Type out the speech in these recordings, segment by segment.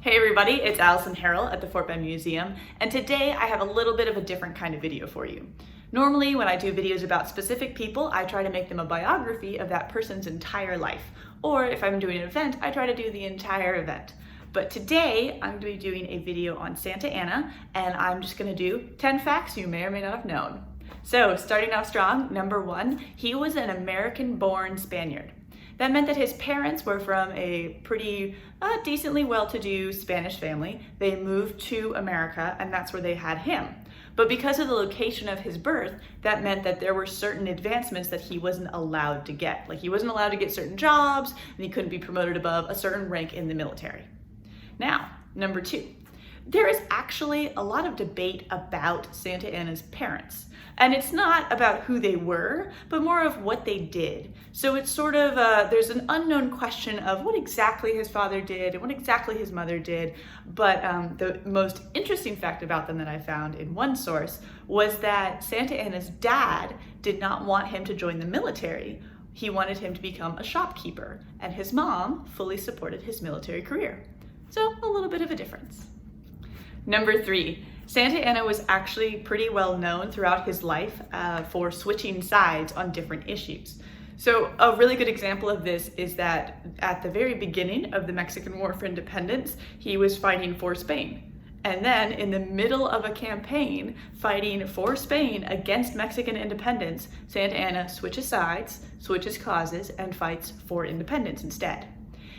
Hey everybody, it's Allison Harrell at the Fort Bend Museum, and today I have a little bit of a different kind of video for you. Normally when I do videos about specific people, I try to make them a biography of that person's entire life. Or if I'm doing an event, I try to do the entire event. But today I'm going to be doing a video on Santa Anna, and I'm just going to do 10 facts you may or may not have known. So starting off strong, number 1, he was an American-born Spaniard. That meant that his parents were from a pretty decently well-to-do Spanish family. They moved to America, and that's where they had him. But because of the location of his birth, that meant that there were certain advancements that he wasn't allowed to get. Like he wasn't allowed to get certain jobs, and he couldn't be promoted above a certain rank in the military. Now, number 2. There is actually a lot of debate about Santa Anna's parents. And it's not about who they were, but more of what they did. So it's sort of, there's an unknown question of what exactly his father did and what exactly his mother did. But the most interesting fact about them that I found in one source was that Santa Anna's dad did not want him to join the military. He wanted him to become a shopkeeper, and his mom fully supported his military career. So a little bit of a difference. Number 3, Santa Anna was actually pretty well known throughout his life for switching sides on different issues. So a really good example of this is that at the very beginning of the Mexican War for Independence, he was fighting for Spain. And then in the middle of a campaign fighting for Spain against Mexican independence, Santa Anna switches sides, switches causes, and fights for independence instead.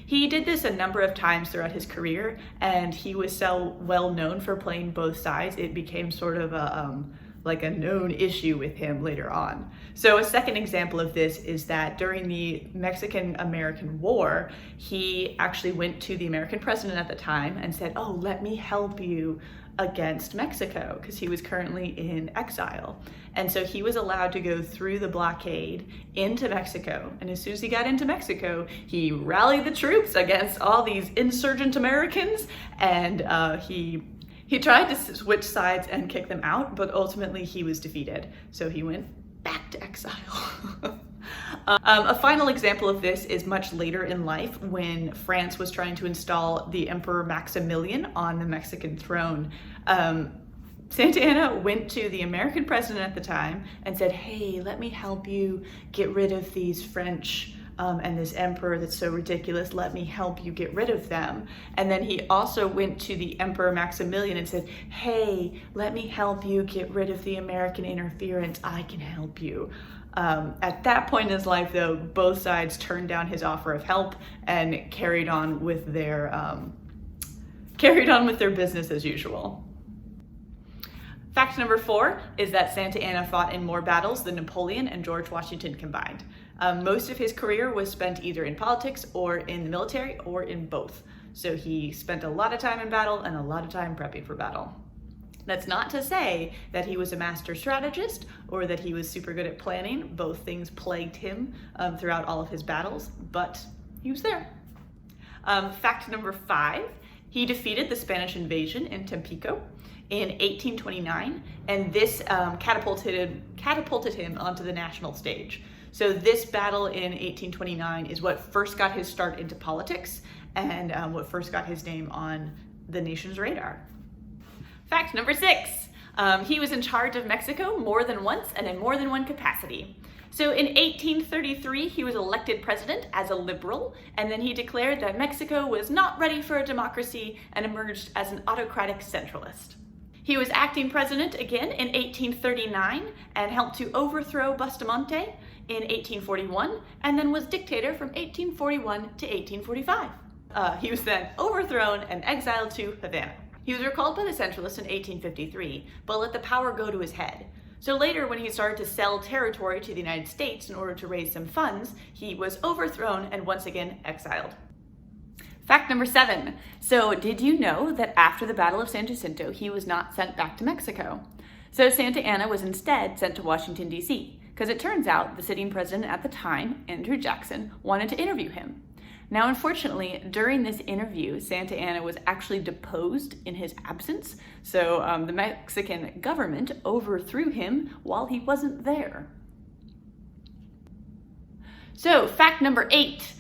He did this a number of times throughout his career, and he was so well known for playing both sides, it became sort of like a known issue with him later on. So a second example of this is that during the Mexican-American War, he actually went to the American president at the time and said, "Oh, let me help you against Mexico," because he was currently in exile. And so he was allowed to go through the blockade into Mexico. And as soon as he got into Mexico, he rallied the troops against all these insurgent Americans, and he tried to switch sides and kick them out, but ultimately he was defeated. So he went back to exile. A final example of this is much later in life when France was trying to install the Emperor Maximilian on the Mexican throne. Santa Anna went to the American president at the time and said, "Hey, let me help you get rid of these French and this emperor that's so ridiculous, let me help you get rid of them." And then he also went to the Emperor Maximilian and said, "Hey, let me help you get rid of the American interference, I can help you." At that point in his life, though, both sides turned down his offer of help and carried on with their business as usual. Fact number 4 is that Santa Anna fought in more battles than Napoleon and George Washington combined. Most of his career was spent either in politics or in the military or in both. So he spent a lot of time in battle and a lot of time prepping for battle. That's not to say that he was a master strategist or that he was super good at planning. Both things plagued him throughout all of his battles, but he was there. Fact number 5, he defeated the Spanish invasion in Tampico in 1829, and this catapulted him onto the national stage. So this battle in 1829 is what first got his start into politics and what first got his name on the nation's radar. Fact number 6, he was in charge of Mexico more than once and in more than one capacity. So in 1833, he was elected president as a liberal, and then he declared that Mexico was not ready for a democracy and emerged as an autocratic centralist. He was acting president again in 1839 and helped to overthrow Bustamante in 1841, and then was dictator from 1841 to 1845. He was then overthrown and exiled to Havana. He was recalled by the Centralists in 1853, but let the power go to his head. So later, when he started to sell territory to the United States in order to raise some funds, he was overthrown and once again exiled. Fact number 7. So did you know that after the Battle of San Jacinto, he was not sent back to Mexico? So Santa Anna was instead sent to Washington D.C. because it turns out the sitting president at the time, Andrew Jackson, wanted to interview him. Now, unfortunately, during this interview, Santa Anna was actually deposed in his absence, so the Mexican government overthrew him while he wasn't there. So, fact number 8.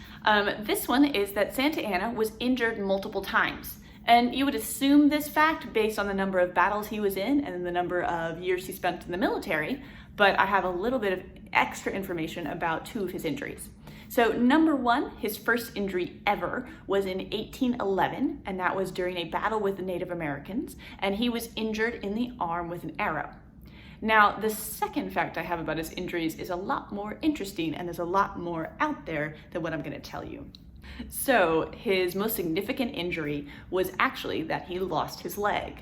This one is that Santa Anna was injured multiple times. And you would assume this fact based on the number of battles he was in and the number of years he spent in the military, but I have a little bit of extra information about 2 of his injuries. So number 1, his first injury ever was in 1811, and that was during a battle with the Native Americans, and he was injured in the arm with an arrow. Now, the second fact I have about his injuries is a lot more interesting, and there's a lot more out there than what I'm going to tell you. So his most significant injury was actually that he lost his leg.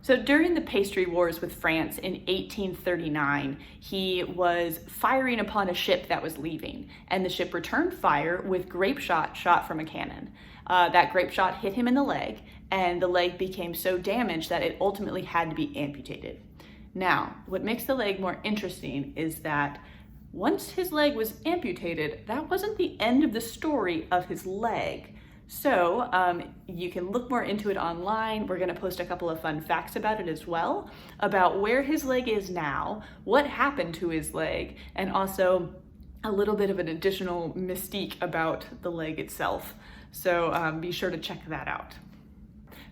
So during the Pastry Wars with France in 1839, he was firing upon a ship that was leaving, and the ship returned fire with grape shot from a cannon. That grape shot hit him in the leg, and the leg became so damaged that it ultimately had to be amputated. Now, what makes the leg more interesting is that once his leg was amputated, that wasn't the end of the story of his leg. So you can look more into it online. We're going to post a couple of fun facts about it as well, about where his leg is now, what happened to his leg, and also a little bit of an additional mystique about the leg itself. So be sure to check that out.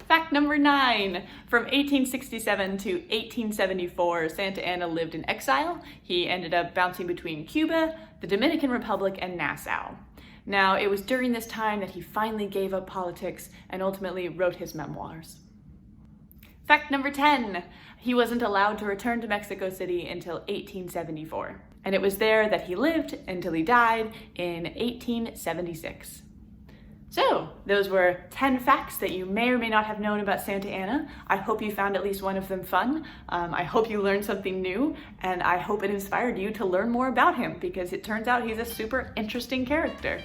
Fact number 9, from 1867 to 1874, Santa Anna lived in exile. He ended up bouncing between Cuba, the Dominican Republic, and Nassau. Now, it was during this time that he finally gave up politics and ultimately wrote his memoirs. Fact number 10, he wasn't allowed to return to Mexico City until 1874. And it was there that he lived until he died in 1876. So, those were 10 facts that you may or may not have known about Santa Anna. I hope you found at least one of them fun. I hope you learned something new, and I hope it inspired you to learn more about him, because it turns out he's a super interesting character.